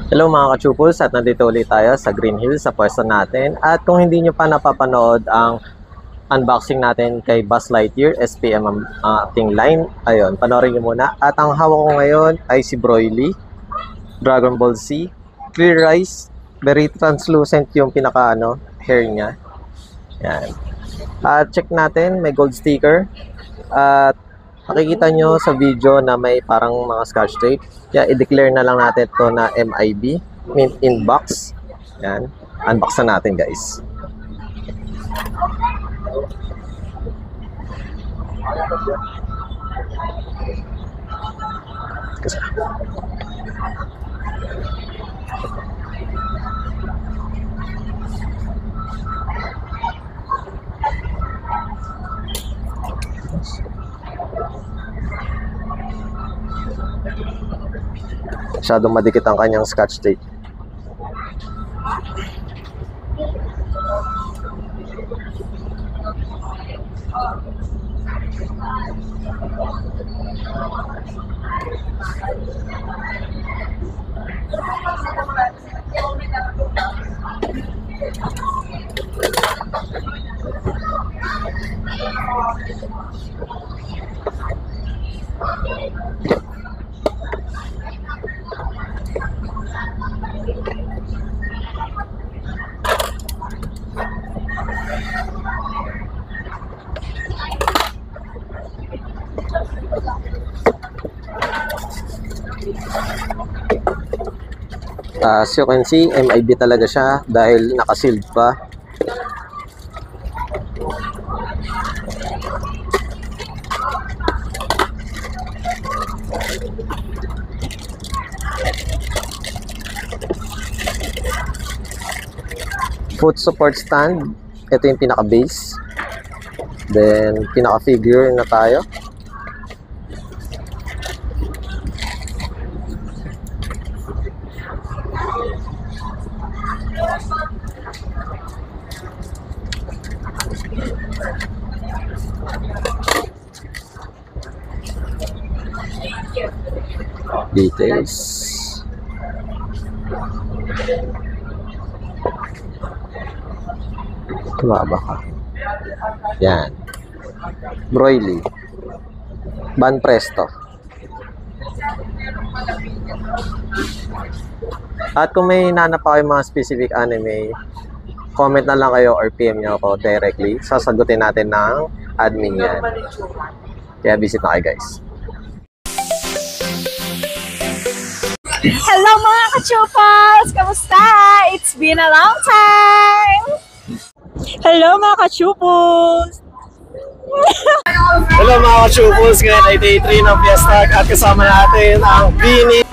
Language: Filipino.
Hello mga ka-chupos, at nandito ulit tayo sa Green Hills sa pwesto natin. At kung hindi nyo pa napapanood ang unboxing natin kay Buzz Lightyear SPM ang ating line, ayun, panoorin nyo muna. At ang hawak ko ngayon ay si Broly, Dragon Ball Z, Clear Rice, very translucent yung pinaka hair niya. Yan. At check natin, may gold sticker. At makikita nyo sa video na may parang mga scotch tape. Kaya i-declare na lang natin ito na MIB, mint in box. Yan. Unbox na natin, guys. Masyadong madikit ang kanyang scotch tape. As you can see, MIB talaga siya dahil naka-sealed pa. Foot support stand. Ito yung pinaka-base. Then, pinaka-figure na tayo. Details. Tumaba ka. Yan. Broly. Ban Presto. At kung may nanap pa kayo mga specific anime, comment na lang kayo or PM nyo ako directly. Sasagutin natin ng admin yan. Kaya visit na kayo, guys. Hello mga ka-chupas! Kamusta? It's been a long time! Hello mga ka-chupos! Hello mga ka-chupos! Ngayon ay day 3 ng Fiesta at kasama natin ang Bini.